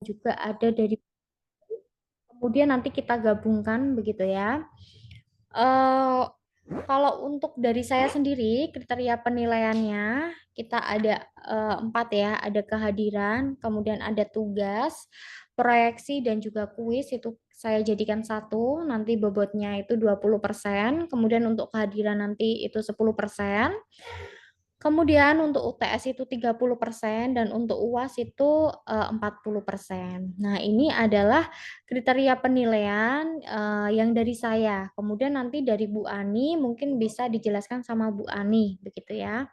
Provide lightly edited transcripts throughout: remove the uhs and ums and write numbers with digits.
juga ada dari, kemudian nanti kita gabungkan begitu ya. Eh, Kalau untuk dari saya sendiri, kriteria penilaiannya kita ada empat ya, ada kehadiran, kemudian ada tugas, proyeksi, dan juga kuis, itu saya jadikan satu, nanti bobotnya itu 20%, kemudian untuk kehadiran nanti itu 10%, kemudian untuk UTS itu 30% dan untuk UAS itu 40%. Nah, ini adalah kriteria penilaian yang dari saya. Kemudian nanti dari Bu Ani mungkin bisa dijelaskan sama Bu Ani begitu ya.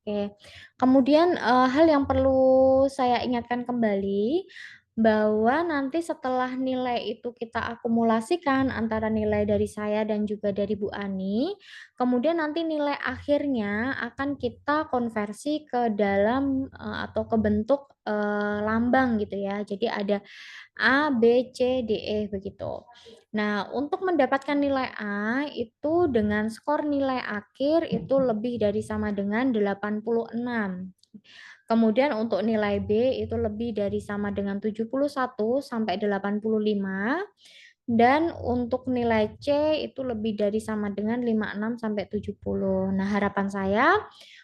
Oke. Kemudian hal yang perlu saya ingatkan kembali bahwa nanti setelah nilai itu kita akumulasikan antara nilai dari saya dan juga dari Bu Ani, kemudian nanti nilai akhirnya akan kita konversi ke dalam atau ke bentuk lambang gitu ya. Jadi ada A, B, C, D, E begitu. Nah, untuk mendapatkan nilai A itu dengan skor nilai akhir itu lebih dari sama dengan 86. Kemudian untuk nilai B itu lebih dari sama dengan 71 sampai 85. Dan untuk nilai C itu lebih dari sama dengan 56 sampai 70. Nah, harapan saya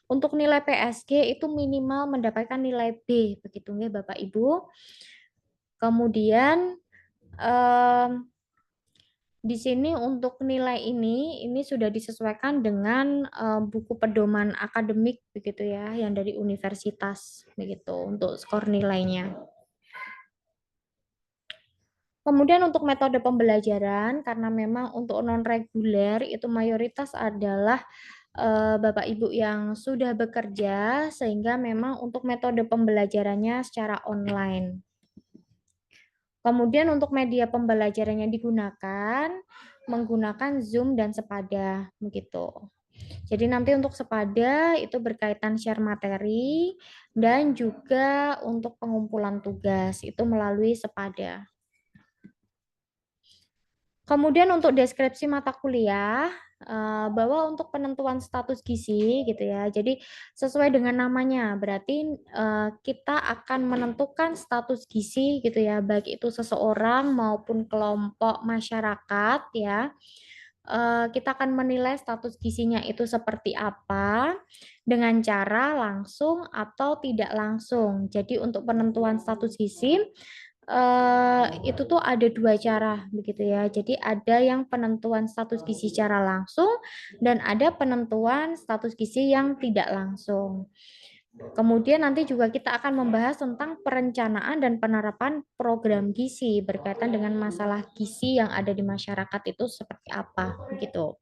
untuk nilai PSG itu minimal mendapatkan nilai B, begitu ya Bapak Ibu. Kemudian di sini untuk nilai ini sudah disesuaikan dengan buku pedoman akademik begitu ya, yang dari universitas begitu untuk skor nilainya. Kemudian untuk metode pembelajaran, karena memang untuk non reguler itu mayoritas adalah Bapak Ibu yang sudah bekerja, sehingga memang untuk metode pembelajarannya secara online. Kemudian untuk media pembelajaran yang digunakan, menggunakan Zoom dan Sepada, begitu. Jadi nanti untuk Sepada itu berkaitan share materi dan juga untuk pengumpulan tugas itu melalui Sepada. Kemudian untuk deskripsi mata kuliah, bahwa untuk penentuan status gizi gitu ya. Jadi sesuai dengan namanya, berarti kita akan menentukan status gizi gitu ya, baik itu seseorang maupun kelompok masyarakat ya. Kita akan menilai status gizinya itu seperti apa dengan cara langsung atau tidak langsung. Jadi untuk penentuan status gizi itu tuh ada dua cara begitu ya. Jadi ada yang penentuan status gizi secara langsung dan ada penentuan status gizi yang tidak langsung. Kemudian nanti juga kita akan membahas tentang perencanaan dan penerapan program gizi berkaitan dengan masalah gizi yang ada di masyarakat itu seperti apa begitu.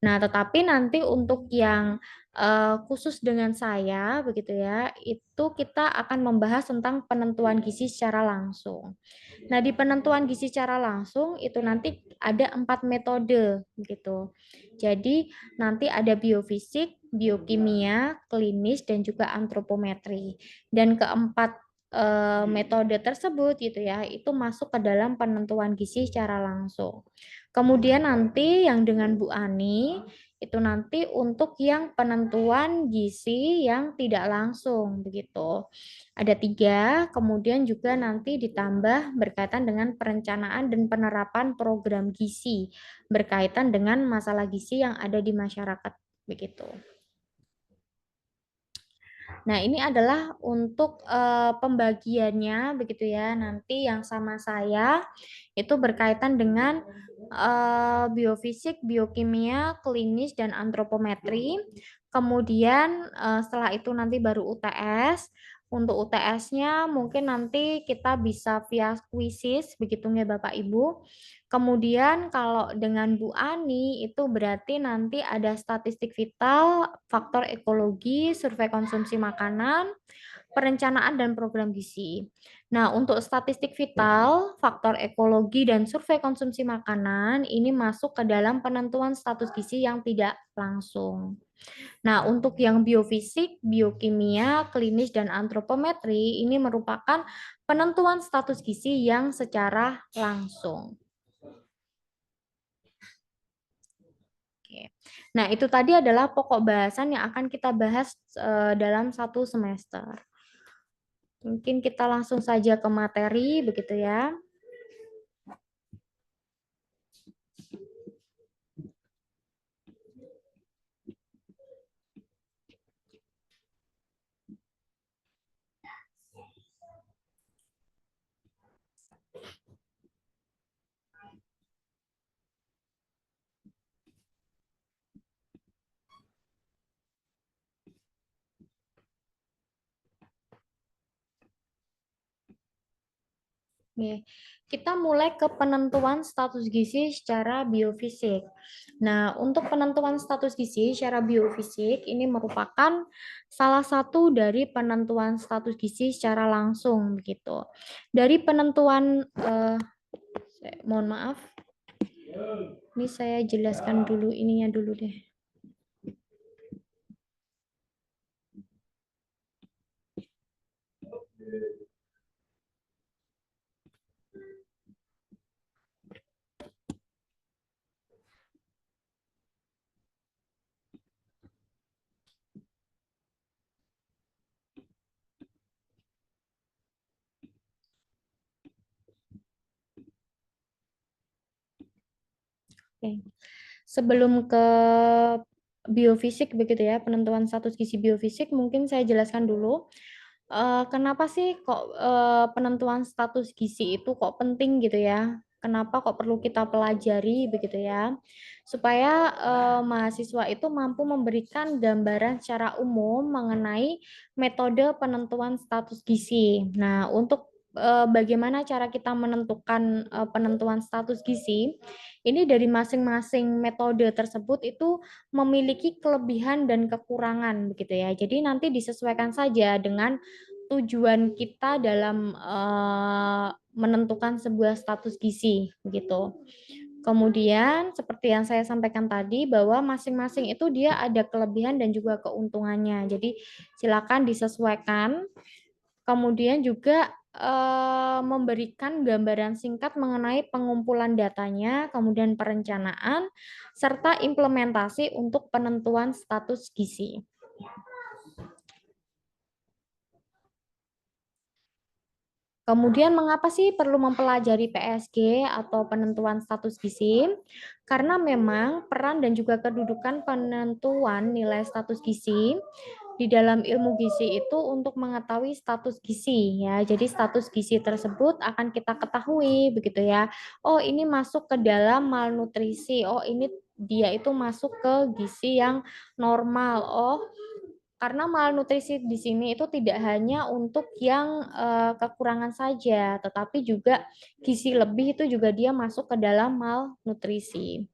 Nah, tetapi nanti untuk yang khusus dengan saya begitu ya, itu kita akan membahas tentang penentuan gizi secara langsung. Nah, di penentuan gizi secara langsung itu nanti ada 4 metode gitu. Jadi nanti ada biofisik, biokimia, klinis, dan juga antropometri. Dan keempat metode tersebut gitu ya, itu masuk ke dalam penentuan gizi secara langsung. Kemudian nanti yang dengan Bu Ani itu nanti untuk yang penentuan gizi yang tidak langsung begitu. Ada 3, kemudian juga nanti ditambah berkaitan dengan perencanaan dan penerapan program gizi berkaitan dengan masalah gizi yang ada di masyarakat begitu. Nah, ini adalah untuk pembagiannya begitu ya. Nanti yang sama saya itu berkaitan dengan biofisik, biokimia, klinis, dan antropometri. Kemudian setelah itu nanti baru UTS. Untuk UTS-nya mungkin nanti kita bisa via kuisis, begitu ya Bapak Ibu. Kemudian kalau dengan Bu Ani itu berarti nanti ada statistik vital, faktor ekologi, survei konsumsi makanan, perencanaan dan program gizi. Nah, untuk statistik vital, faktor ekologi dan survei konsumsi makanan ini masuk ke dalam penentuan status gizi yang tidak langsung. Nah, untuk yang biofisik, biokimia, klinis, dan antropometri ini merupakan penentuan status gizi yang secara langsung. Oke. Nah, itu tadi adalah pokok bahasan yang akan kita bahas dalam satu semester. Mungkin kita langsung saja ke materi, begitu ya. Oke, kita mulai ke penentuan status gizi secara biofisik. Nah, untuk penentuan status gizi secara biofisik ini merupakan salah satu dari penentuan status gizi secara langsung begitu. Dari penentuan mohon maaf. Ini saya jelaskan dulu ininya dulu deh. Oke. Sebelum ke biofisik begitu ya, penentuan status gizi biofisik, mungkin saya jelaskan dulu kenapa sih kok penentuan status gizi itu kok penting gitu ya? Kenapa kok perlu kita pelajari begitu ya? Supaya mahasiswa itu mampu memberikan gambaran secara umum mengenai metode penentuan status gizi. Nah, untuk bagaimana cara kita menentukan penentuan status gizi, ini dari masing-masing metode tersebut itu memiliki kelebihan dan kekurangan begitu ya. Jadi nanti disesuaikan saja dengan tujuan kita dalam menentukan sebuah status gizi begitu. Kemudian seperti yang saya sampaikan tadi bahwa masing-masing itu dia ada kelebihan dan juga keuntungannya. Jadi silakan disesuaikan. Kemudian juga memberikan gambaran singkat mengenai pengumpulan datanya, kemudian perencanaan, serta implementasi untuk penentuan status gizi. Kemudian mengapa sih perlu mempelajari PSG atau penentuan status gizi? Karena memang peran dan juga kedudukan penentuan nilai status gizi di dalam ilmu gizi itu untuk mengetahui status gizi ya. Jadi status gizi tersebut akan kita ketahui begitu ya. Oh, ini masuk ke dalam malnutrisi. Oh, ini dia itu masuk ke gizi yang normal. Oh, karena malnutrisi di sini itu tidak hanya untuk yang kekurangan saja, tetapi juga gizi lebih itu juga dia masuk ke dalam malnutrisi.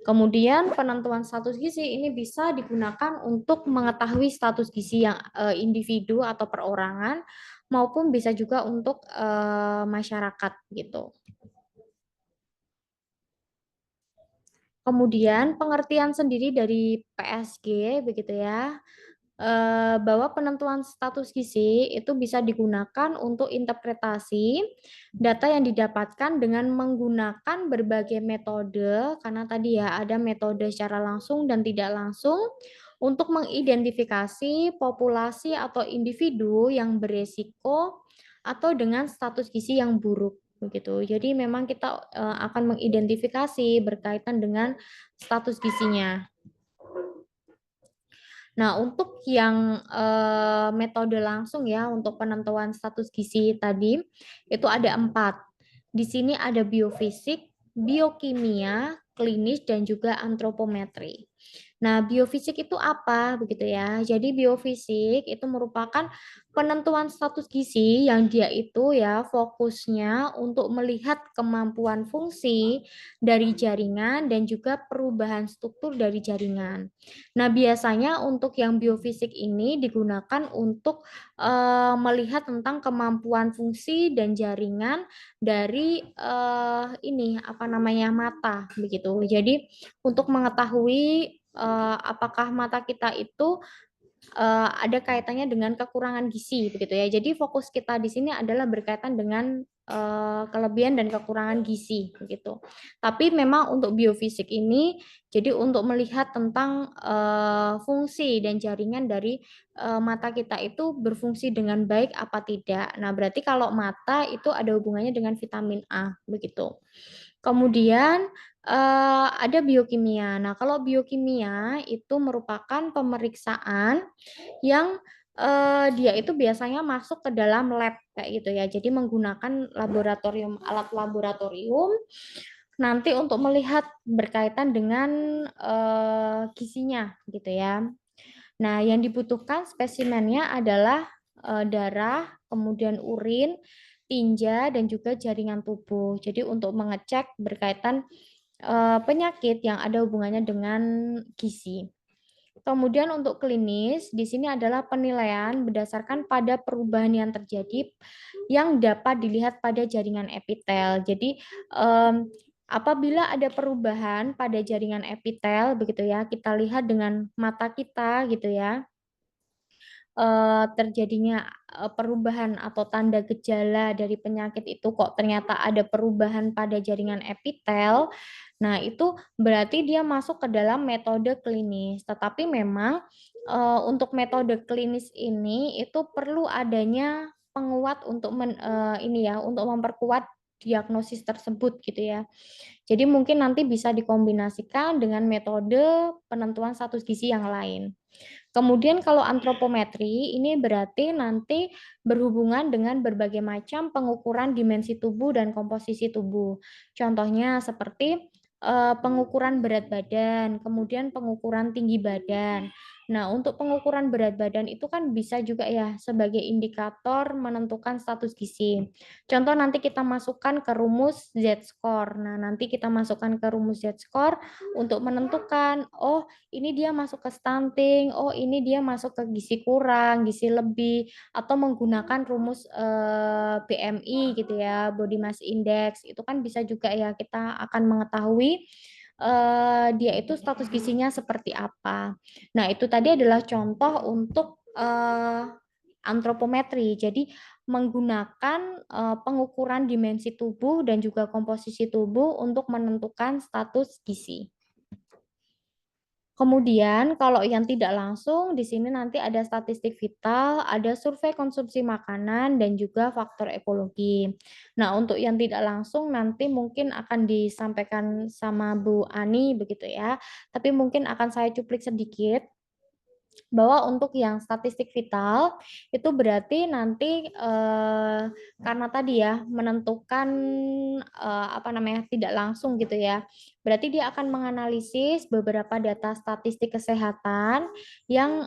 Kemudian penentuan status gizi ini bisa digunakan untuk mengetahui status gizi yang individu atau perorangan maupun bisa juga untuk masyarakat gitu. Kemudian pengertian sendiri dari PSG begitu ya, bahwa penentuan status gizi itu bisa digunakan untuk interpretasi data yang didapatkan dengan menggunakan berbagai metode, karena tadi ya ada metode secara langsung dan tidak langsung, untuk mengidentifikasi populasi atau individu yang beresiko atau dengan status gizi yang buruk begitu. Jadi memang kita akan mengidentifikasi berkaitan dengan status gizinya. Nah, untuk yang metode langsung ya untuk penentuan status gizi tadi itu ada 4. Di sini ada biofisik, biokimia, klinis dan juga antropometri. Nah, biofisik itu apa begitu ya? Jadi biofisik itu merupakan penentuan status gizi yang dia itu ya fokusnya untuk melihat kemampuan fungsi dari jaringan dan juga perubahan struktur dari jaringan. Nah, biasanya untuk yang biofisik ini digunakan untuk melihat tentang kemampuan fungsi dan jaringan dari ini apa namanya mata begitu. Jadi untuk mengetahui apakah mata kita itu ada kaitannya dengan kekurangan gizi begitu ya. Jadi fokus kita di sini adalah berkaitan dengan kelebihan dan kekurangan gizi begitu. Tapi memang untuk biofisik ini jadi untuk melihat tentang fungsi dan jaringan dari mata kita itu berfungsi dengan baik apa tidak. Nah, berarti kalau mata itu ada hubungannya dengan vitamin A begitu. Kemudian ada biokimia. Nah, kalau biokimia itu merupakan pemeriksaan yang dia itu biasanya masuk ke dalam lab kayak gitu ya. Jadi menggunakan alat laboratorium nanti untuk melihat berkaitan dengan gizinya gitu ya. Nah, yang dibutuhkan spesimennya adalah darah, kemudian urin, tinja dan juga jaringan tubuh. Jadi untuk mengecek berkaitan penyakit yang ada hubungannya dengan gizi. Kemudian untuk klinis, di sini adalah penilaian berdasarkan pada perubahan yang terjadi yang dapat dilihat pada jaringan epitel. Jadi apabila ada perubahan pada jaringan epitel begitu ya, kita lihat dengan mata kita gitu ya, terjadinya perubahan atau tanda gejala dari penyakit itu kok ternyata ada perubahan pada jaringan epitel. Nah, itu berarti dia masuk ke dalam metode klinis. Tetapi memang untuk metode klinis ini itu perlu adanya penguat untuk ini ya, untuk memperkuat diagnosis tersebut gitu ya. Jadi mungkin nanti bisa dikombinasikan dengan metode penentuan status gizi yang lain. Kemudian kalau antropometri ini berarti nanti berhubungan dengan berbagai macam pengukuran dimensi tubuh dan komposisi tubuh. Contohnya seperti pengukuran berat badan, kemudian pengukuran tinggi badan. Nah, untuk pengukuran berat badan itu kan bisa juga ya sebagai indikator menentukan status gizi. Contoh nanti kita masukkan ke rumus Z-score. Nah, nanti kita masukkan ke rumus Z-score untuk menentukan, oh ini dia masuk ke stunting, oh ini dia masuk ke gizi kurang, gizi lebih, atau menggunakan rumus BMI gitu ya, body mass index, itu kan bisa juga ya kita akan mengetahui dia itu status gizinya seperti apa. Nah, itu tadi adalah contoh untuk antropometri. Jadi menggunakan pengukuran dimensi tubuh dan juga komposisi tubuh untuk menentukan status gizi. Kemudian kalau yang tidak langsung di sini nanti ada statistik vital, ada survei konsumsi makanan dan juga faktor ekologi. Nah, untuk yang tidak langsung nanti mungkin akan disampaikan sama Bu Ani begitu ya. Tapi mungkin akan saya cuplik sedikit bahwa untuk yang statistik vital itu berarti nanti karena tadi ya menentukan apa namanya tidak langsung gitu ya. Berarti dia akan menganalisis beberapa data statistik kesehatan yang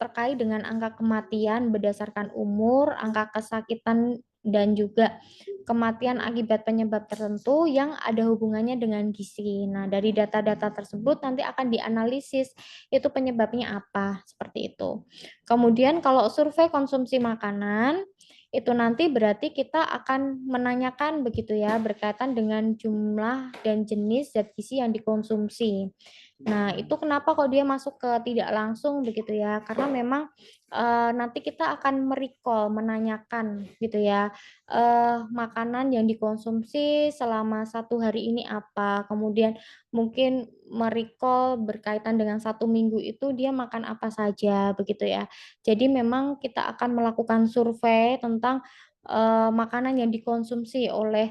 terkait dengan angka kematian berdasarkan umur, angka kesakitan dan juga kematian akibat penyebab tertentu yang ada hubungannya dengan gizi. Nah, dari data-data tersebut nanti akan dianalisis itu penyebabnya apa, seperti itu. Kemudian kalau survei konsumsi makanan, itu nanti berarti kita akan menanyakan begitu ya, berkaitan dengan jumlah dan jenis zat gizi yang dikonsumsi. Nah, itu kenapa kok dia masuk ke tidak langsung begitu ya, karena memang nanti kita akan merecall, menanyakan gitu ya, makanan yang dikonsumsi selama 1 hari ini apa, kemudian mungkin merecall berkaitan dengan 1 minggu itu dia makan apa saja begitu ya. Jadi memang kita akan melakukan survei tentang makanan yang dikonsumsi oleh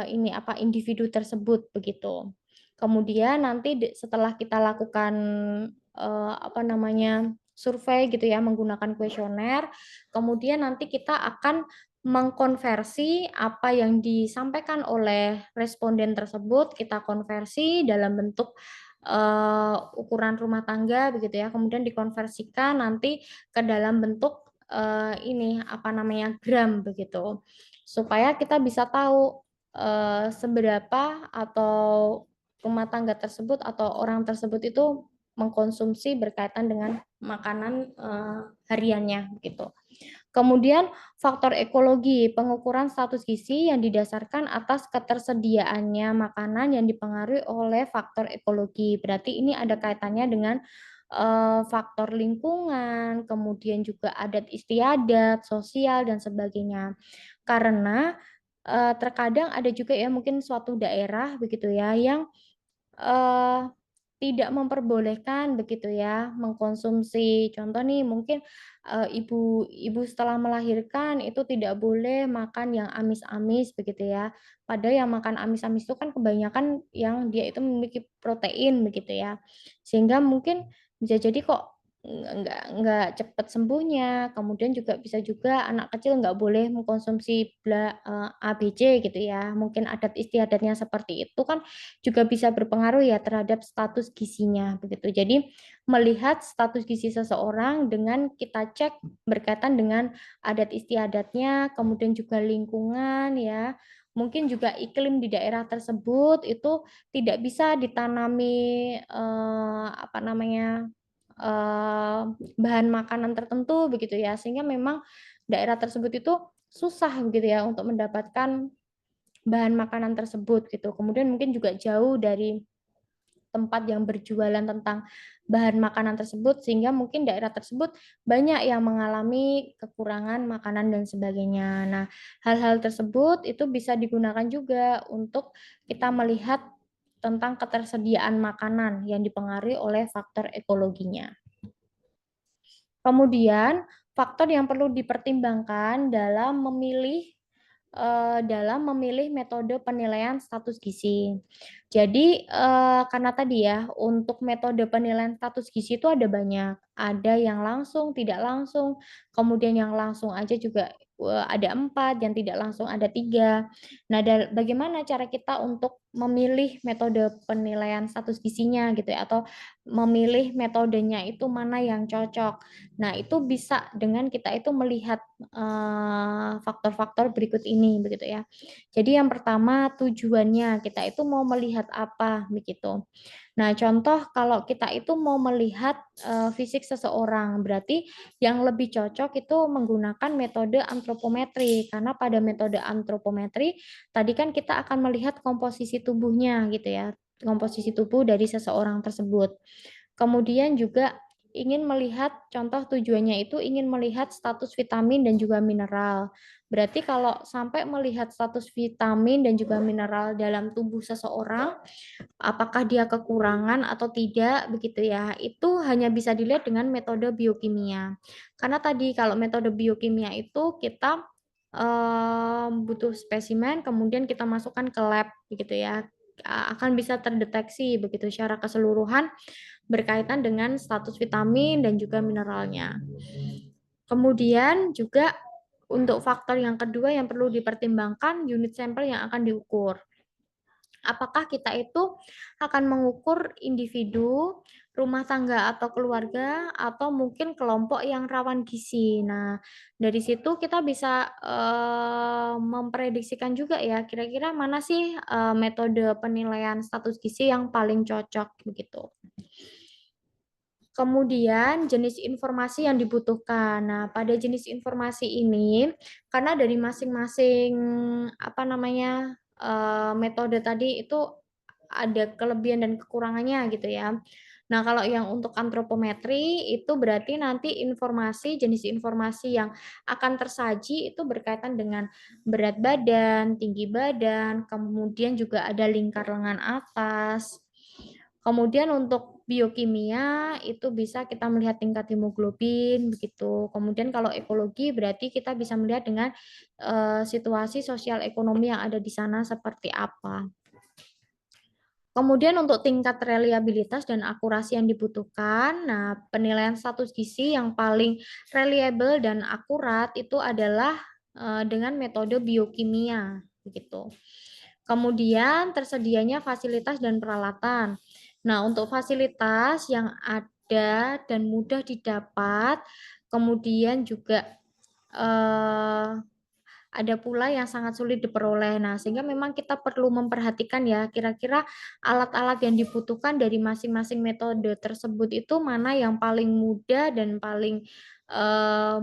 ini apa individu tersebut begitu. Kemudian nanti setelah kita lakukan apa namanya survei gitu ya menggunakan kuesioner, kemudian nanti kita akan mengkonversi apa yang disampaikan oleh responden tersebut kita konversi dalam bentuk ukuran rumah tangga begitu ya, kemudian dikonversikan nanti ke dalam bentuk ini apa namanya gram begitu, supaya kita bisa tahu seberapa atau rumah tangga tersebut atau orang tersebut itu mengkonsumsi berkaitan dengan makanan hariannya gitu. Kemudian faktor ekologi, pengukuran status gizi yang didasarkan atas ketersediaannya makanan yang dipengaruhi oleh faktor ekologi. Berarti ini ada kaitannya dengan faktor lingkungan, kemudian juga adat istiadat, sosial dan sebagainya. Karena terkadang ada juga ya mungkin suatu daerah begitu ya yang Eee, tidak memperbolehkan begitu ya, mengkonsumsi contoh nih mungkin, ibu setelah melahirkan itu tidak boleh makan yang amis-amis begitu ya. Padahal yang makan amis-amis itu kan kebanyakan yang dia itu memiliki protein begitu ya. Sehingga mungkin bisa jadi kok nggak cepet sembuhnya, kemudian juga bisa juga anak kecil nggak boleh mengkonsumsi A, B, C gitu ya. Mungkin adat istiadatnya seperti itu kan juga bisa berpengaruh ya terhadap status gizinya begitu. Jadi melihat status gizi seseorang dengan kita cek berkaitan dengan adat istiadatnya, kemudian juga lingkungan ya, mungkin juga iklim di daerah tersebut itu tidak bisa ditanami, apa namanya, bahan makanan tertentu begitu ya, sehingga memang daerah tersebut itu susah begitu ya untuk mendapatkan bahan makanan tersebut gitu. Kemudian mungkin juga jauh dari tempat yang berjualan tentang bahan makanan tersebut sehingga mungkin daerah tersebut banyak yang mengalami kekurangan makanan dan sebagainya. Nah, hal-hal tersebut itu bisa digunakan juga untuk kita melihat tentang ketersediaan makanan yang dipengaruhi oleh faktor ekologinya. Kemudian, faktor yang perlu dipertimbangkan dalam memilih metode penilaian status gizi. Jadi, karena tadi ya, untuk metode penilaian status gizi itu ada banyak. Ada yang langsung, tidak langsung, kemudian yang langsung aja juga, ada 4, yang tidak langsung ada 3. Nah, bagaimana cara kita untuk memilih metode penilaian status gizinya gitu ya, atau memilih metodenya itu mana yang cocok. Nah, itu bisa dengan kita itu melihat, faktor-faktor berikut ini, begitu ya. Jadi yang pertama tujuannya, kita itu mau melihat apa, begitu. Nah, contoh kalau kita itu mau melihat, fisik seseorang, berarti yang lebih cocok itu menggunakan metode antropometri, karena pada metode antropometri, tadi kan kita akan melihat komposisi tubuhnya, gitu ya, komposisi tubuh dari seseorang tersebut. Kemudian juga ingin melihat contoh tujuannya itu ingin melihat status vitamin dan juga mineral. Berarti kalau sampai melihat status vitamin dan juga mineral dalam tubuh seseorang, apakah dia kekurangan atau tidak begitu ya, itu hanya bisa dilihat dengan metode biokimia. Karena tadi kalau metode biokimia itu kita, butuh spesimen kemudian kita masukkan ke lab begitu ya, akan bisa terdeteksi begitu secara keseluruhan berkaitan dengan status vitamin dan juga mineralnya. Kemudian juga untuk faktor yang kedua yang perlu dipertimbangkan unit sampel yang akan diukur. Apakah kita itu akan mengukur individu, rumah tangga atau keluarga, atau mungkin kelompok yang rawan gizi. Nah, dari situ kita bisa, memprediksikan juga ya, kira-kira mana sih, metode penilaian status gizi yang paling cocok, begitu. Kemudian jenis informasi yang dibutuhkan. Nah, pada jenis informasi ini, karena dari masing-masing, apa namanya, metode tadi itu ada kelebihan dan kekurangannya gitu ya. Nah, kalau yang untuk antropometri itu berarti nanti jenis informasi yang akan tersaji itu berkaitan dengan berat badan, tinggi badan, kemudian juga ada lingkar lengan atas. Kemudian untuk biokimia itu bisa kita melihat tingkat hemoglobin begitu. Kemudian kalau ekologi berarti kita bisa melihat dengan, situasi sosial ekonomi yang ada di sana seperti apa. Kemudian untuk tingkat reliabilitas dan akurasi yang dibutuhkan, nah penilaian status gizi yang paling reliable dan akurat itu adalah, dengan metode biokimia, begitu. Kemudian tersedianya fasilitas dan peralatan. Nah, untuk fasilitas yang ada dan mudah didapat, kemudian juga, eee ada pula yang sangat sulit diperoleh. Nah, sehingga memang kita perlu memperhatikan ya, kira-kira alat-alat yang dibutuhkan dari masing-masing metode tersebut itu mana yang paling mudah dan paling,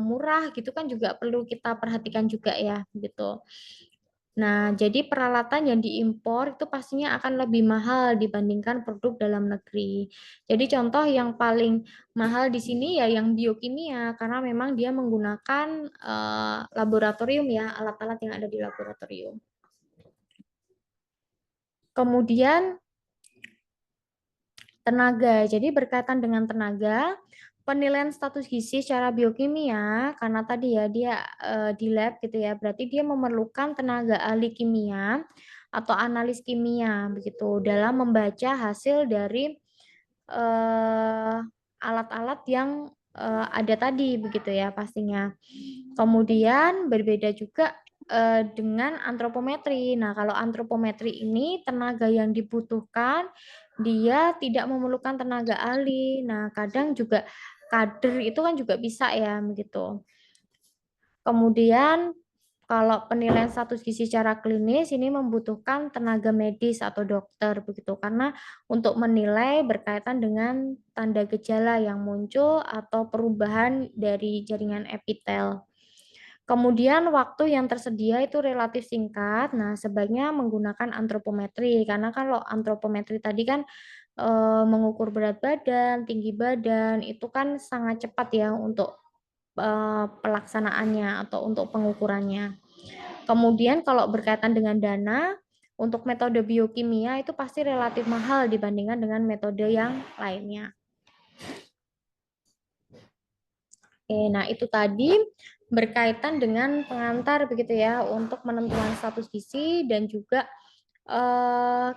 murah gitu kan juga perlu kita perhatikan juga ya, gitu. Nah, jadi peralatan yang diimpor itu pastinya akan lebih mahal dibandingkan produk dalam negeri. Jadi contoh yang paling mahal di sini ya yang biokimia karena memang dia menggunakan laboratorium ya, alat-alat yang ada di laboratorium. Kemudian tenaga. Jadi berkaitan dengan tenaga, penilaian status gizi secara biokimia karena tadi ya dia di lab gitu ya, berarti dia memerlukan tenaga ahli kimia atau analis kimia begitu dalam membaca hasil dari eh, alat-alat yang ada tadi begitu ya pastinya. Kemudian berbeda juga dengan antropometri. Nah, kalau antropometri ini tenaga yang dibutuhkan dia tidak memerlukan tenaga ahli. Nah, kadang juga kader itu kan juga bisa ya begitu. Kemudian kalau penilaian status gizi secara klinis ini membutuhkan tenaga medis atau dokter begitu karena untuk menilai berkaitan dengan tanda gejala yang muncul atau perubahan dari jaringan epitel. Kemudian waktu yang tersedia itu relatif singkat. Nah, sebaiknya menggunakan antropometri karena kalau antropometri tadi kan mengukur berat badan, tinggi badan itu kan sangat cepat ya untuk pelaksanaannya atau untuk pengukurannya. Kemudian kalau berkaitan dengan dana, untuk metode biokimia itu pasti relatif mahal dibandingkan dengan metode yang lainnya. Oke, nah itu tadi berkaitan dengan pengantar begitu ya untuk menentukan status gizi dan juga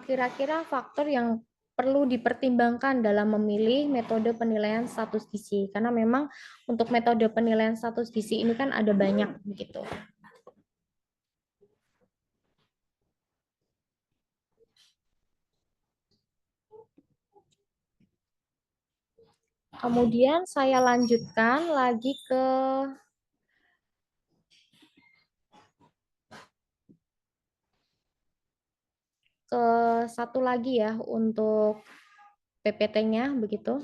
kira-kira faktor yang perlu dipertimbangkan dalam memilih metode penilaian status gizi karena memang untuk metode penilaian status gizi ini kan ada banyak begitu. Kemudian saya lanjutkan lagi ke satu lagi ya untuk PPT-nya begitu.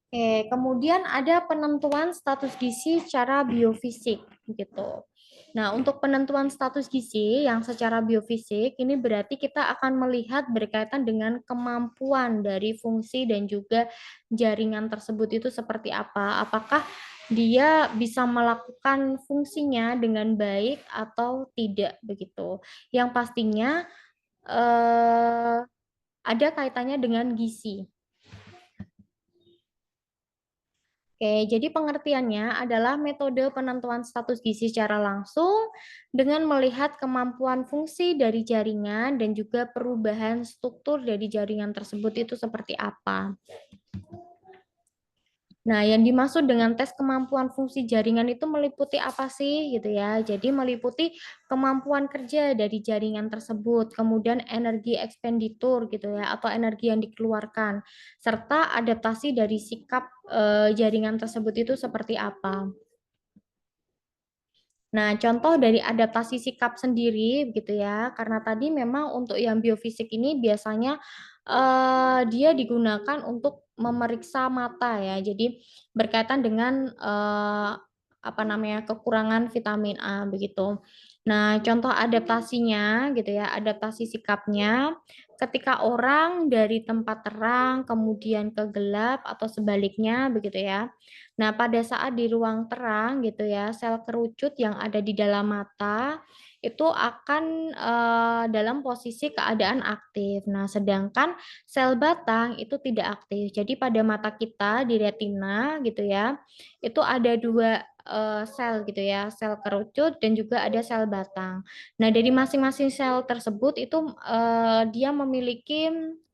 Oke, kemudian ada penentuan status gizi secara biofisik gitu. Nah, untuk penentuan status gizi yang secara biofisik ini berarti kita akan melihat berkaitan dengan kemampuan dari fungsi dan juga jaringan tersebut itu seperti apa. Apakah dia bisa melakukan fungsinya dengan baik atau tidak begitu. Yang pastinya ada kaitannya dengan gizi. Oke, jadi pengertiannya adalah metode penentuan status gizi secara langsung dengan melihat kemampuan fungsi dari jaringan dan juga perubahan struktur dari jaringan tersebut itu seperti apa. Nah, yang dimaksud dengan tes kemampuan fungsi jaringan itu meliputi apa sih gitu ya. Jadi meliputi kemampuan kerja dari jaringan tersebut, kemudian energi ekspenditur gitu ya atau energi yang dikeluarkan serta adaptasi dari sikap jaringan tersebut itu seperti apa. Nah, contoh dari adaptasi sikap sendiri gitu ya, karena tadi memang untuk yang biofisik ini biasanya dia digunakan untuk memeriksa mata ya. Jadi berkaitan dengan apa namanya kekurangan vitamin A begitu. Nah, contoh adaptasinya gitu ya, adaptasi sikapnya ketika orang dari tempat terang kemudian ke gelap atau sebaliknya begitu ya. Nah, pada saat di ruang terang gitu ya, sel kerucut yang ada di dalam mata itu akan dalam posisi keadaan aktif. Nah, sedangkan sel batang itu tidak aktif. Jadi pada mata kita di retina gitu ya, itu ada dua sel gitu ya, sel kerucut dan juga ada sel batang. Nah, dari masing-masing sel tersebut itu dia memiliki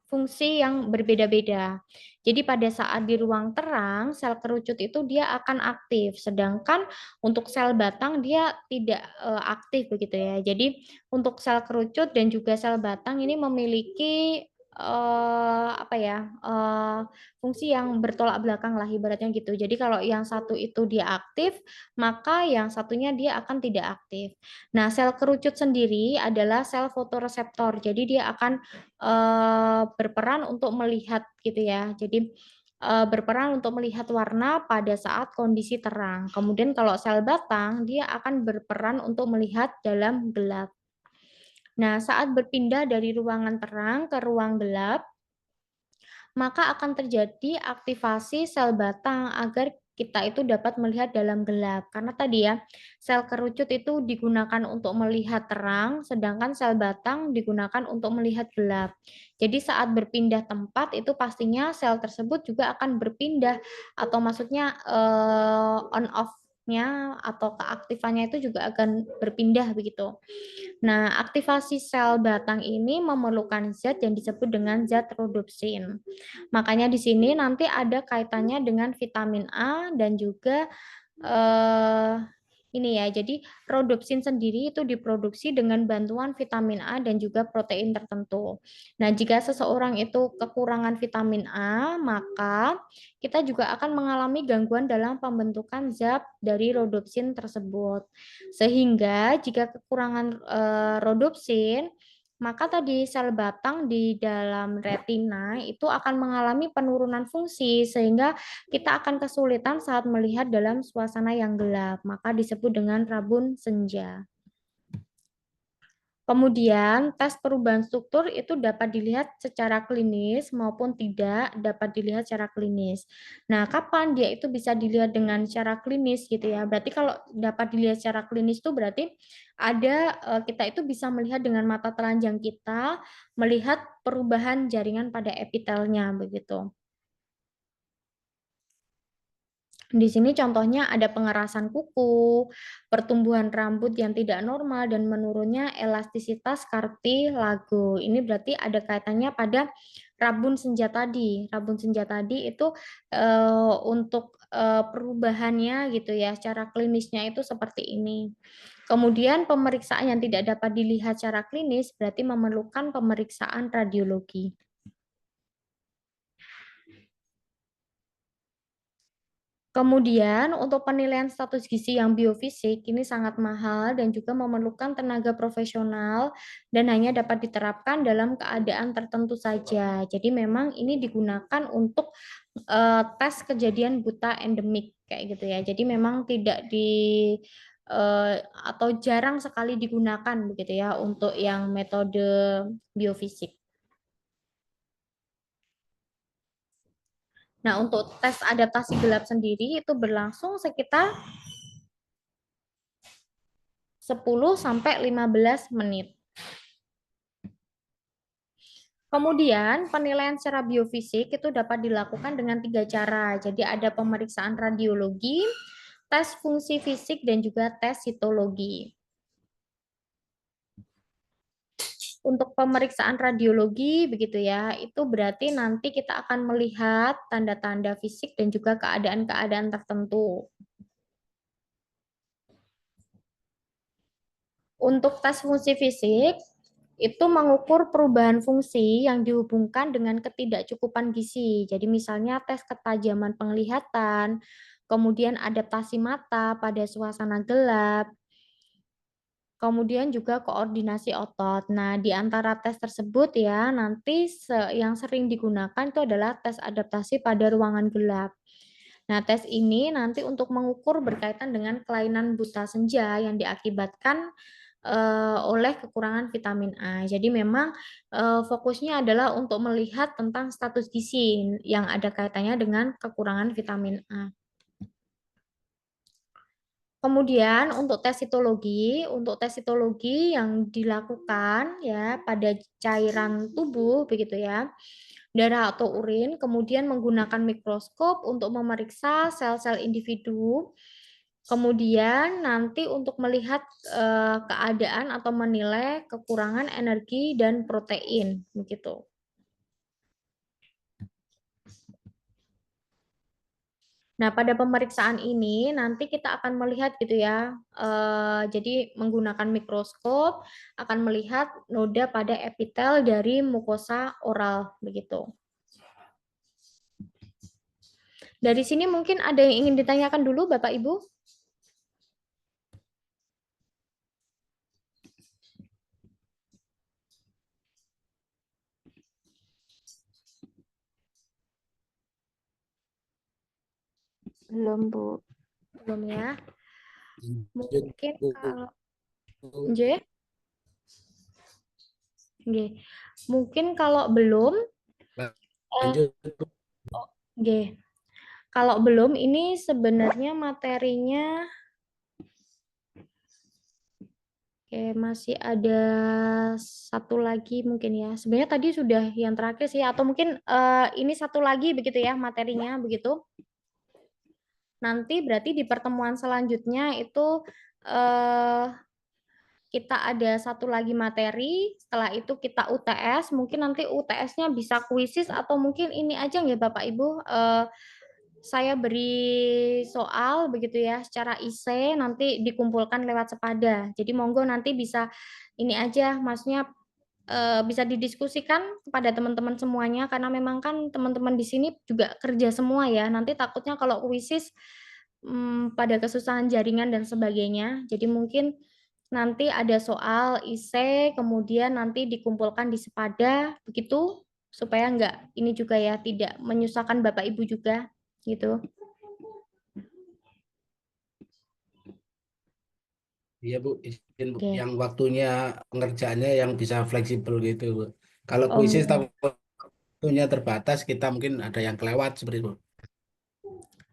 fungsi yang berbeda-beda. Jadi pada saat di ruang terang, sel kerucut itu dia akan aktif, sedangkan untuk sel batang dia tidak aktif begitu ya. Jadi untuk sel kerucut dan juga sel batang ini memiliki apa ya, fungsi yang bertolak belakang lah ibaratnya gitu. Jadi kalau yang satu itu dia aktif, maka yang satunya dia akan tidak aktif. Nah, sel kerucut sendiri adalah sel fotoreseptor. Jadi dia akan berperan untuk melihat gitu ya. Jadi berperan untuk melihat warna pada saat kondisi terang. Kemudian kalau sel batang dia akan berperan untuk melihat dalam gelap. Nah, saat berpindah dari ruangan terang ke ruang gelap, maka akan terjadi aktivasi sel batang agar kita itu dapat melihat dalam gelap. Karena tadi ya, sel kerucut itu digunakan untuk melihat terang, sedangkan sel batang digunakan untuk melihat gelap. Jadi saat berpindah tempat itu pastinya sel tersebut juga akan berpindah atau maksudnya on off-nya atau keaktifannya itu juga akan berpindah begitu. Nah, aktivasi sel batang ini memerlukan zat yang disebut dengan zat rhodopsin. Makanya di sini nanti ada kaitannya dengan vitamin A dan juga eh, ini ya. Jadi rhodopsin sendiri itu diproduksi dengan bantuan vitamin A dan juga protein tertentu. Nah, jika seseorang itu kekurangan vitamin A, maka kita juga akan mengalami gangguan dalam pembentukan zat dari rhodopsin tersebut. Sehingga jika kekurangan rhodopsin, maka tadi sel batang di dalam retina itu akan mengalami penurunan fungsi sehingga kita akan kesulitan saat melihat dalam suasana yang gelap, maka disebut dengan rabun senja. Kemudian, tes perubahan struktur itu dapat dilihat secara klinis maupun tidak dapat dilihat secara klinis. Nah, kapan dia itu bisa dilihat dengan secara klinis gitu ya? Berarti kalau dapat dilihat secara klinis itu berarti ada kita itu bisa melihat dengan mata telanjang kita, melihat perubahan jaringan pada epitelnya begitu. Di sini contohnya ada pengerasan kuku, pertumbuhan rambut yang tidak normal, dan menurunnya elastisitas kartilago. Ini berarti ada kaitannya pada rabun senja tadi. Rabun senja tadi itu untuk perubahannya gitu ya, secara klinisnya itu seperti ini. Kemudian pemeriksaan yang tidak dapat dilihat secara klinis berarti memerlukan pemeriksaan radiologi. Kemudian untuk penilaian status gizi yang biofisik ini sangat mahal dan juga memerlukan tenaga profesional dan hanya dapat diterapkan dalam keadaan tertentu saja. Jadi memang ini digunakan untuk tes kejadian buta endemik kayak gitu ya. Jadi memang tidak atau jarang sekali digunakan begitu ya untuk yang metode biofisik. Nah, untuk tes adaptasi gelap sendiri itu berlangsung sekitar 10 sampai 15 menit. Kemudian penilaian secara biofisik itu dapat dilakukan dengan 3 cara. Jadi ada pemeriksaan radiologi, tes fungsi fisik, dan juga tes sitologi. Untuk pemeriksaan radiologi begitu ya, itu berarti nanti kita akan melihat tanda-tanda fisik dan juga keadaan-keadaan tertentu. Untuk tes fungsi fisik, itu mengukur perubahan fungsi yang dihubungkan dengan ketidakcukupan gizi. Jadi misalnya tes ketajaman penglihatan, kemudian adaptasi mata pada suasana gelap, kemudian juga koordinasi otot. Nah, di antara tes tersebut ya, nanti yang sering digunakan itu adalah tes adaptasi pada ruangan gelap. Nah, tes ini nanti untuk mengukur berkaitan dengan kelainan buta senja yang diakibatkan oleh kekurangan vitamin A. Jadi memang fokusnya adalah untuk melihat tentang status gizi yang ada kaitannya dengan kekurangan vitamin A. Kemudian untuk tes sitologi yang dilakukan ya pada cairan tubuh begitu ya, darah atau urin, kemudian menggunakan mikroskop untuk memeriksa sel-sel individu. Kemudian nanti untuk melihat keadaan atau menilai kekurangan energi dan protein begitu. Nah, pada pemeriksaan ini nanti kita akan melihat gitu ya. Jadi menggunakan mikroskop akan melihat noda pada epitel dari mukosa oral begitu. Dari sini mungkin ada yang ingin ditanyakan dulu Bapak Ibu? Belum, Bu. Belum ya. Mungkin kalau J, G. Mungkin kalau belum, Lanjut. G. Kalau belum, ini sebenarnya materinya, oke, masih ada satu lagi mungkin ya. Sebenarnya tadi sudah yang terakhir sih, atau mungkin ini satu lagi begitu ya materinya begitu. Nanti berarti di pertemuan selanjutnya itu eh, kita ada satu lagi materi, setelah itu kita UTS, mungkin nanti UTS-nya bisa kuisis atau mungkin ini aja ya Bapak Ibu, saya beri soal begitu ya secara IC nanti dikumpulkan lewat Sepada. Jadi monggo nanti bisa ini aja, maksudnya bisa didiskusikan kepada teman-teman semuanya karena memang kan teman-teman di sini juga kerja semua ya. Nanti takutnya kalau kuisis pada kesusahan jaringan dan sebagainya. Jadi mungkin nanti ada soal IC, kemudian nanti dikumpulkan di Sepada, begitu supaya enggak ini juga ya tidak menyusahkan Bapak Ibu juga gitu. Iya Bu, izin Bu. Oke. Yang waktunya pengerjaannya yang bisa fleksibel gitu Bu. Kalau Oh, kuisis tapi enggak. waktunya terbatas, kita mungkin ada yang kelewat seperti itu.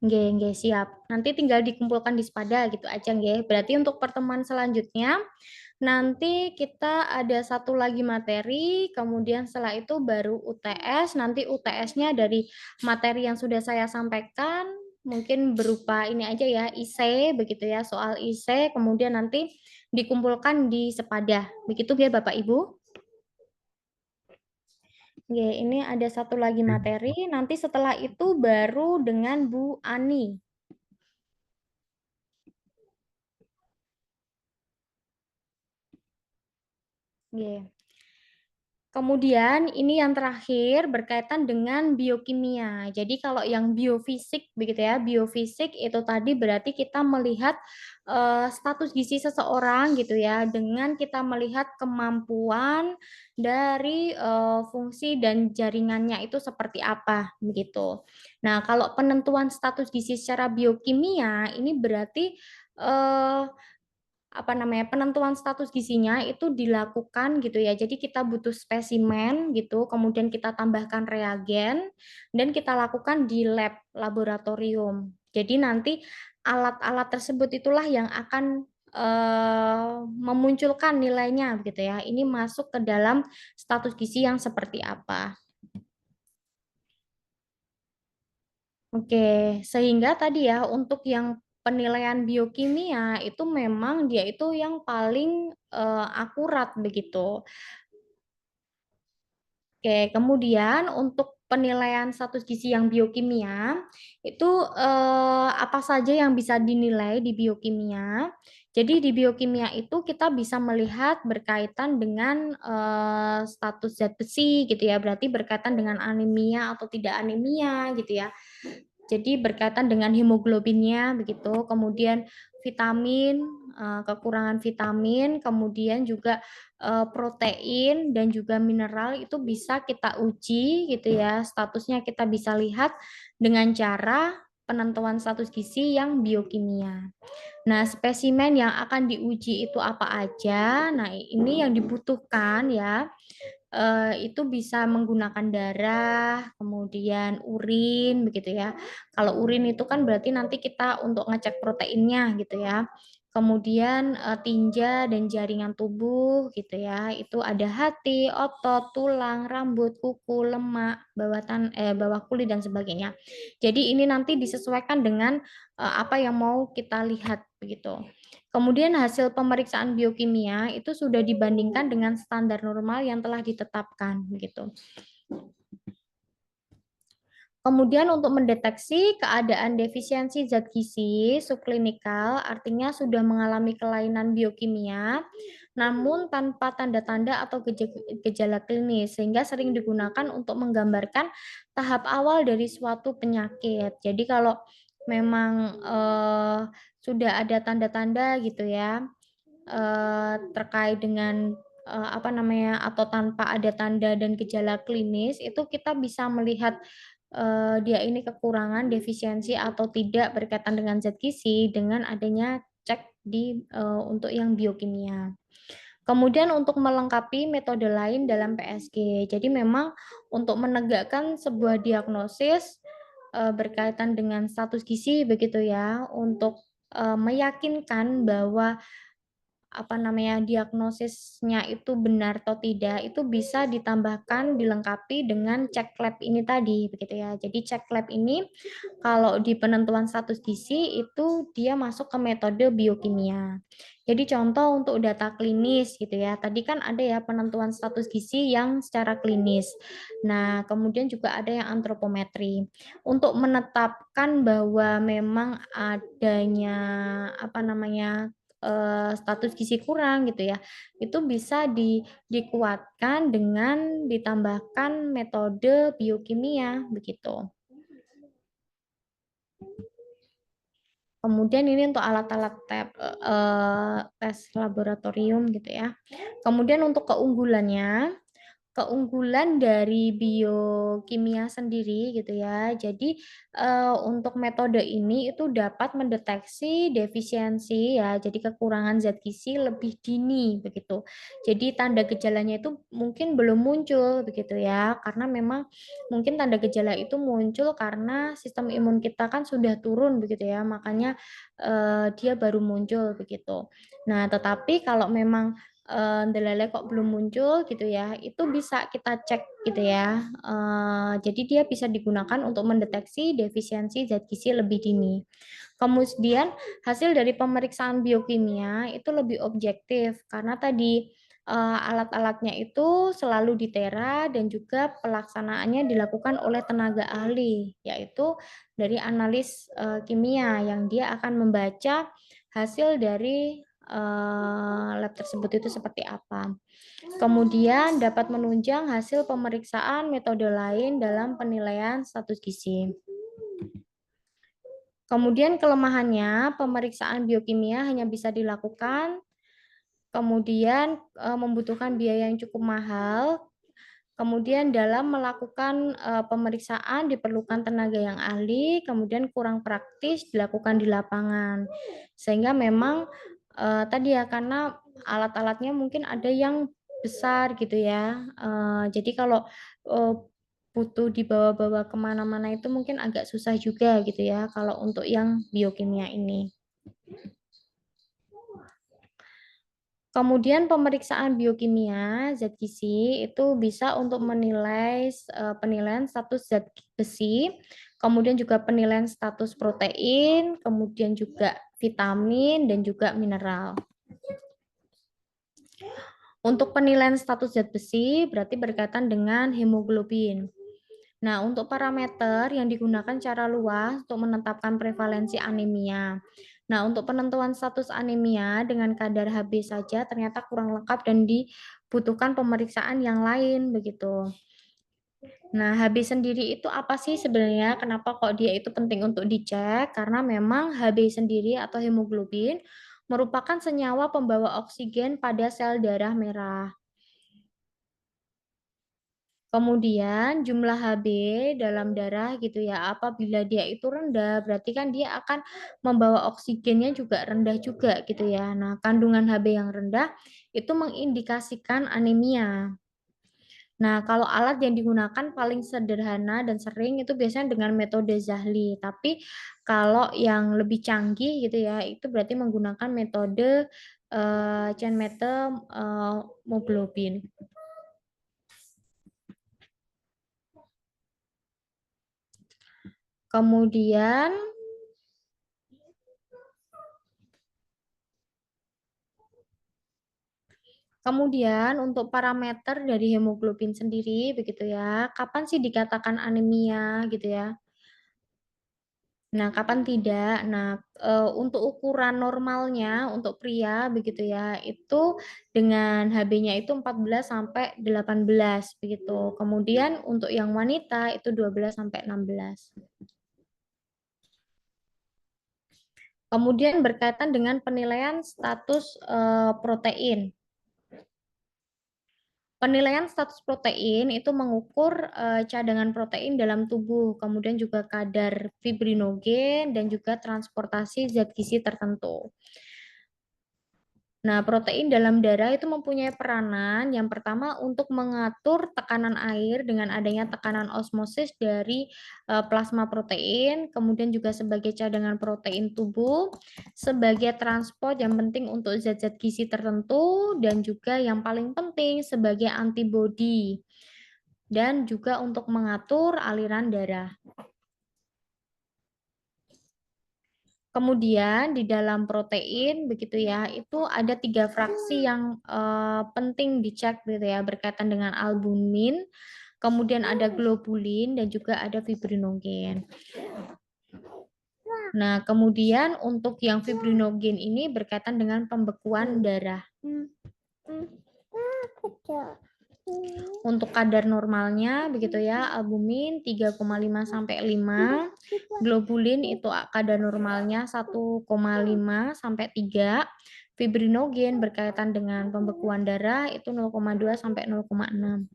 Nggih, siap. Nanti tinggal dikumpulkan di Sepada gitu aja nggih. Berarti untuk pertemuan selanjutnya nanti kita ada satu lagi materi, kemudian setelah itu baru UTS. Nanti UTS-nya dari materi yang sudah saya sampaikan mungkin berupa ini aja ya, IC begitu ya, soal IC, kemudian nanti dikumpulkan di Sepada. Begitu ya Bapak Ibu? Oke, ini ada satu lagi materi. Nanti setelah itu baru dengan Bu Ani. Oke. Kemudian ini yang terakhir berkaitan dengan biokimia. Jadi kalau yang biofisik begitu ya, biofisik itu tadi berarti kita melihat status gizi seseorang gitu ya, dengan kita melihat kemampuan dari fungsi dan jaringannya itu seperti apa begitu. Nah, kalau penentuan status gizi secara biokimia ini berarti eh, apa namanya, penentuan status gizinya itu dilakukan gitu ya. Jadi kita butuh spesimen gitu, kemudian kita tambahkan reagen dan kita lakukan di lab laboratorium. Jadi nanti alat-alat tersebut itulah yang akan memunculkan nilainya gitu ya. Ini masuk ke dalam status gizi yang seperti apa. Oke, sehingga tadi ya untuk yang penilaian biokimia itu memang dia itu yang paling akurat begitu. Oke, kemudian untuk penilaian status gizi yang biokimia itu apa saja yang bisa dinilai di biokimia? Jadi di biokimia itu kita bisa melihat berkaitan dengan status zat besi gitu ya, berarti berkaitan dengan anemia atau tidak anemia gitu ya. Jadi berkaitan dengan hemoglobinnya begitu, kemudian vitamin, kekurangan vitamin, kemudian juga protein dan juga mineral itu bisa kita uji gitu ya, statusnya kita bisa lihat dengan cara penentuan status gizi yang biokimia. Nah, spesimen yang akan diuji itu apa aja? Nah, ini yang dibutuhkan ya itu bisa menggunakan darah, kemudian urin begitu ya. Kalau urin itu kan berarti nanti kita untuk ngecek proteinnya gitu ya. Kemudian tinja dan jaringan tubuh gitu ya. Itu ada hati, otot, tulang, rambut, kuku, lemak, bawah kulit dan sebagainya. Jadi ini nanti disesuaikan dengan apa yang mau kita lihat begitu. Kemudian hasil pemeriksaan biokimia itu sudah dibandingkan dengan standar normal yang telah ditetapkan gitu. Kemudian untuk mendeteksi keadaan defisiensi zat gizi subklinikal, artinya sudah mengalami kelainan biokimia, namun tanpa tanda-tanda atau gejala klinis, sehingga sering digunakan untuk menggambarkan tahap awal dari suatu penyakit. Jadi kalau memang sudah ada tanda-tanda gitu ya, terkait dengan apa namanya, atau tanpa ada tanda dan gejala klinis, itu kita bisa melihat dia ini kekurangan, defisiensi atau tidak berkaitan dengan zat gizi dengan adanya cek di untuk yang biokimia. Kemudian untuk melengkapi metode lain dalam PSG. Jadi memang untuk menegakkan sebuah diagnosis berkaitan dengan status gizi begitu ya, untuk meyakinkan bahwa apa namanya, diagnosisnya itu benar atau tidak, itu bisa ditambahkan, dilengkapi dengan cek lab ini tadi, begitu ya. Jadi cek lab ini kalau di penentuan status gizi itu dia masuk ke metode biokimia. Jadi contoh untuk data klinis gitu ya. Tadi kan ada ya penentuan status gizi yang secara klinis. Nah, kemudian juga ada yang antropometri. Untuk menetapkan bahwa memang adanya apa namanya, status gizi kurang gitu ya, itu bisa dikuatkan dengan ditambahkan metode biokimia begitu. Kemudian ini untuk alat-alat tes laboratorium gitu ya. Kemudian untuk keunggulannya, keunggulan dari biokimia sendiri gitu ya. Jadi untuk metode ini itu dapat mendeteksi defisiensi ya, jadi kekurangan zat gizi lebih dini begitu. Jadi tanda gejalanya itu mungkin belum muncul begitu ya, karena memang mungkin tanda gejala itu muncul karena sistem imun kita kan sudah turun begitu ya, makanya dia baru muncul begitu. Nah, tetapi kalau memang ndelale kok belum muncul gitu ya, itu bisa kita cek gitu ya. Jadi dia bisa digunakan untuk mendeteksi defisiensi zat gizi lebih dini. Kemudian hasil dari pemeriksaan biokimia itu lebih objektif karena tadi alat-alatnya itu selalu ditera dan juga pelaksanaannya dilakukan oleh tenaga ahli, yaitu dari analis kimia yang dia akan membaca hasil dari lab tersebut itu seperti apa. Kemudian dapat menunjang hasil pemeriksaan metode lain dalam penilaian status gizi. Kemudian kelemahannya, pemeriksaan biokimia hanya bisa dilakukan, kemudian membutuhkan biaya yang cukup mahal. Kemudian dalam melakukan pemeriksaan diperlukan tenaga yang ahli, kemudian kurang praktis dilakukan di lapangan. Sehingga memang tadi ya, karena alat-alatnya mungkin ada yang besar gitu ya. Jadi kalau eh, butuh dibawa-bawa kemana-mana itu mungkin agak susah juga gitu ya kalau untuk yang biokimia ini. Kemudian pemeriksaan biokimia zat gizi itu bisa untuk menilai penilaian status zat besi, kemudian juga penilaian status protein, kemudian juga vitamin dan juga mineral. Untuk penilaian status zat besi berarti berkaitan dengan hemoglobin. Nah, untuk parameter yang digunakan secara luas untuk menetapkan prevalensi anemia. Nah, untuk penentuan status anemia dengan kadar Hb saja ternyata kurang lengkap dan dibutuhkan pemeriksaan yang lain begitu. Nah, Hb sendiri itu apa sih sebenarnya? Kenapa kok dia itu penting untuk dicek? Karena memang Hb sendiri atau hemoglobin merupakan senyawa pembawa oksigen pada sel darah merah. Kemudian jumlah Hb dalam darah gitu ya, apabila dia itu rendah, berarti kan dia akan membawa oksigennya juga rendah juga gitu ya. Nah, kandungan Hb yang rendah itu mengindikasikan anemia. Nah, kalau alat yang digunakan paling sederhana dan sering itu biasanya dengan metode Zahli. Tapi kalau yang lebih canggih gitu ya, itu berarti menggunakan metode chain method hemoglobin. Kemudian Kemudian untuk parameter dari hemoglobin sendiri begitu ya. Kapan sih dikatakan anemia gitu ya? Nah, kapan tidak? Nah, untuk ukuran normalnya untuk pria begitu ya, itu dengan HB-nya itu 14 sampai 18 begitu. Kemudian untuk yang wanita itu 12 sampai 16. Kemudian berkaitan dengan penilaian status protein. Penilaian status protein itu mengukur cadangan protein dalam tubuh, kemudian juga kadar fibrinogen dan juga transportasi zat gizi tertentu. Nah, protein dalam darah itu mempunyai peranan yang pertama untuk mengatur tekanan air dengan adanya tekanan osmosis dari plasma protein, kemudian juga sebagai cadangan protein tubuh, sebagai transport yang penting untuk zat-zat gizi tertentu, dan juga yang paling penting sebagai antibodi, dan juga untuk mengatur aliran darah. Kemudian di dalam protein begitu ya, itu ada 3 fraksi yang penting dicek gitu ya, berkaitan dengan albumin, kemudian ada globulin dan juga ada fibrinogen. Nah, kemudian untuk yang fibrinogen ini berkaitan dengan pembekuan darah. Untuk kadar normalnya begitu ya, albumin 3,5 sampai 5, globulin itu kadar normalnya 1,5 sampai 3, fibrinogen berkaitan dengan pembekuan darah itu 0,2 sampai 0,6.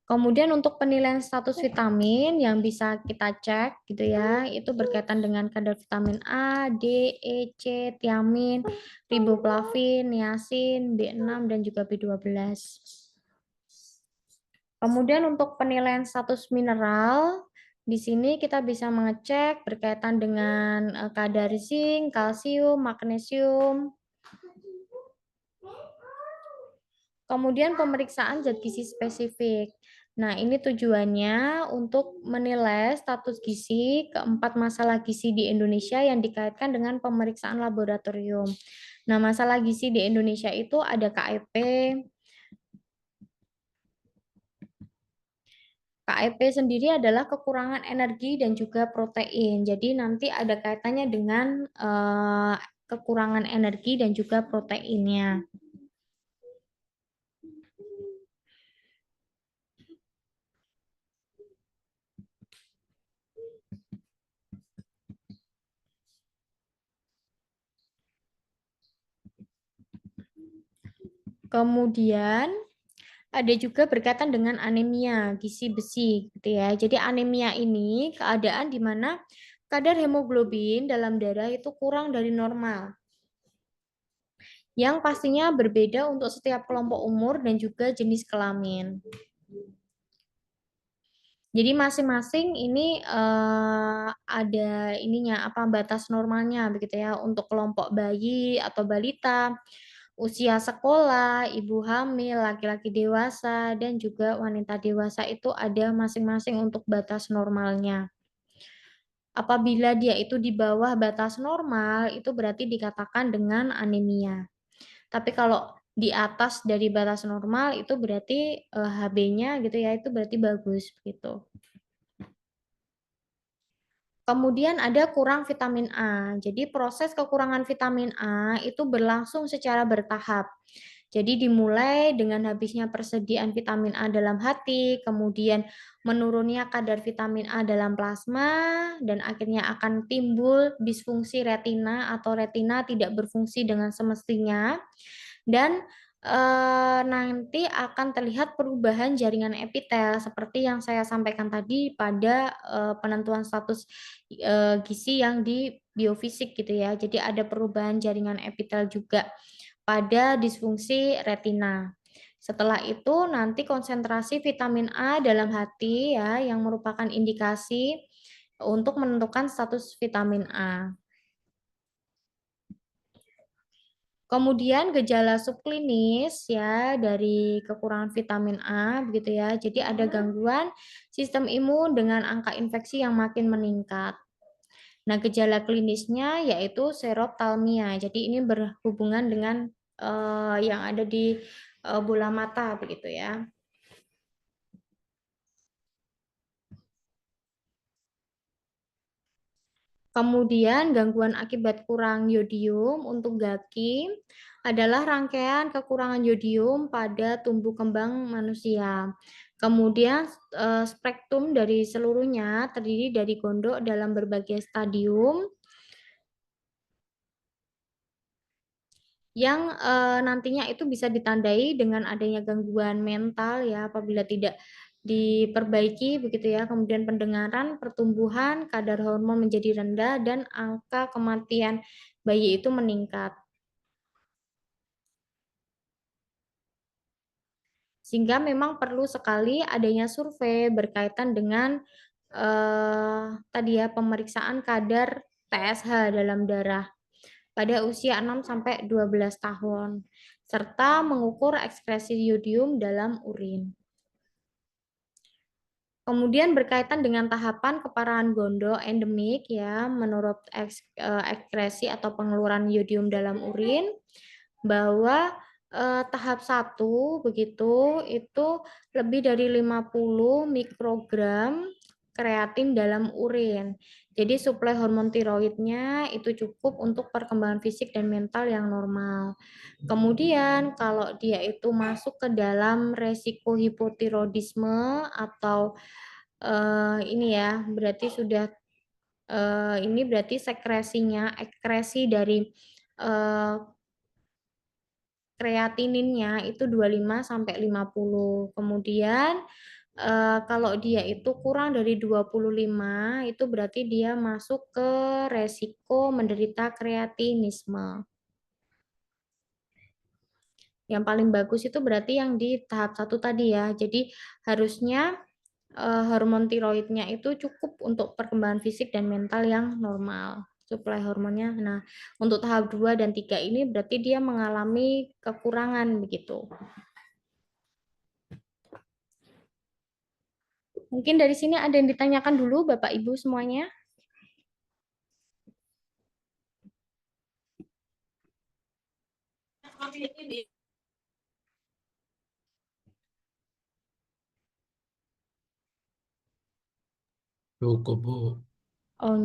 Kemudian untuk penilaian status vitamin yang bisa kita cek gitu ya, itu berkaitan dengan kadar vitamin A, D, E, C, tiamin, riboflavin, niacin, B6 dan juga B12. Kemudian untuk penilaian status mineral, di sini kita bisa mengecek berkaitan dengan kadar zinc, kalsium, magnesium. Kemudian pemeriksaan zat gizi spesifik. Nah, ini tujuannya untuk menilai status gizi keempat masalah gizi di Indonesia yang dikaitkan dengan pemeriksaan laboratorium. Nah, masalah gizi di Indonesia itu ada KEP. KEP sendiri adalah kekurangan energi dan juga protein. Jadi nanti ada kaitannya dengan kekurangan energi dan juga proteinnya. Kemudian ada juga berkaitan dengan anemia gizi besi gitu ya. Jadi anemia ini keadaan di mana kadar hemoglobin dalam darah itu kurang dari normal. Yang pastinya berbeda untuk setiap kelompok umur dan juga jenis kelamin. Jadi masing-masing ini ada ininya apa batas normalnya begitu ya untuk kelompok bayi atau balita, usia sekolah, ibu hamil, laki-laki dewasa dan juga wanita dewasa itu ada masing-masing untuk batas normalnya. Apabila dia itu di bawah batas normal itu berarti dikatakan dengan anemia. Tapi kalau di atas dari batas normal itu berarti HB-nya gitu ya itu berarti bagus begitu. Kemudian ada kurang vitamin A. Jadi proses kekurangan vitamin A itu berlangsung secara bertahap. Jadi dimulai dengan habisnya persediaan vitamin A dalam hati, kemudian menurunnya kadar vitamin A dalam plasma, dan akhirnya akan timbul disfungsi retina atau retina tidak berfungsi dengan semestinya. Dan nanti akan terlihat perubahan jaringan epitel seperti yang saya sampaikan tadi pada penentuan status gizi yang di biofisik gitu ya. Jadi ada perubahan jaringan epitel juga pada disfungsi retina. Setelah itu nanti konsentrasi vitamin A dalam hati ya yang merupakan indikasi untuk menentukan status vitamin A. Kemudian gejala subklinis ya dari kekurangan vitamin A begitu ya. Jadi ada gangguan sistem imun dengan angka infeksi yang makin meningkat. Nah, gejala klinisnya yaitu seroptalmia. Jadi ini berhubungan dengan yang ada di bola mata begitu ya. Kemudian gangguan akibat kurang yodium untuk Gaki adalah rangkaian kekurangan yodium pada tumbuh kembang manusia. Kemudian spektrum dari seluruhnya terdiri dari gondok dalam berbagai stadium yang nantinya itu bisa ditandai dengan adanya gangguan mental ya apabila tidak diperbaiki begitu ya. Kemudian pendengaran, pertumbuhan, kadar hormon menjadi rendah dan angka kematian bayi itu meningkat. Sehingga memang perlu sekali adanya survei berkaitan dengan tadi ya pemeriksaan kadar TSH dalam darah pada usia 6 sampai 12 tahun serta mengukur ekskresi yodium dalam urin. Kemudian berkaitan dengan tahapan keparahan gondok endemik ya menurut ekskresi atau pengeluaran yodium dalam urin bahwa tahap 1 begitu itu lebih dari 50 mikrogram kreatin dalam urin. Jadi suplai hormon tiroidnya itu cukup untuk perkembangan fisik dan mental yang normal. Kemudian kalau dia itu masuk ke dalam resiko hipotiroidisme atau ini ya berarti sudah ini berarti sekresinya ekskresi dari kreatininnya itu 25 sampai 50. Kemudian kalau dia itu kurang dari 25 itu berarti dia masuk ke resiko menderita kreatinisme. Yang paling bagus itu berarti yang di tahap 1 tadi ya. Jadi harusnya hormon tiroidnya itu cukup untuk perkembangan fisik dan mental yang normal. Suplai hormonnya. Nah, untuk tahap 2 dan 3 ini berarti dia mengalami kekurangan begitu. Mungkin dari sini ada yang ditanyakan dulu Bapak Ibu semuanya. Cukup, Bu. Oh,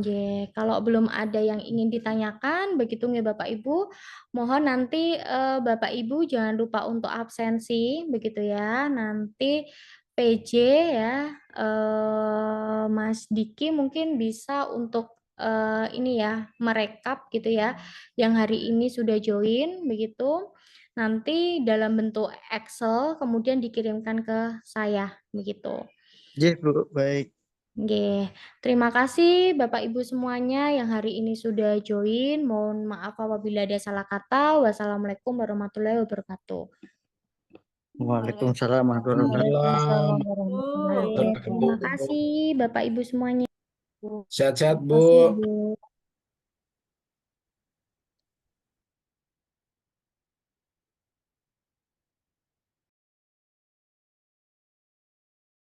kalau belum ada yang ingin ditanyakan, begitu nggih Bapak Ibu, mohon nanti Bapak Ibu jangan lupa untuk absensi, begitu ya. Nanti PJ ya, Mas Diki mungkin bisa untuk ini ya, merekap gitu ya, yang hari ini sudah join, begitu. Nanti dalam bentuk Excel, kemudian dikirimkan ke saya, begitu. Iya, Bu, baik. Oke, terima kasih Bapak Ibu semuanya yang hari ini sudah join. Mohon maaf apabila ada salah kata. Wassalamualaikum warahmatullahi wabarakatuh. Waalaikumsalam warahmatullahi Waalaikumsalam. Oke, terima kasih Bapak Ibu semuanya. Sehat-sehat, Terima kasih, Bu. Bu.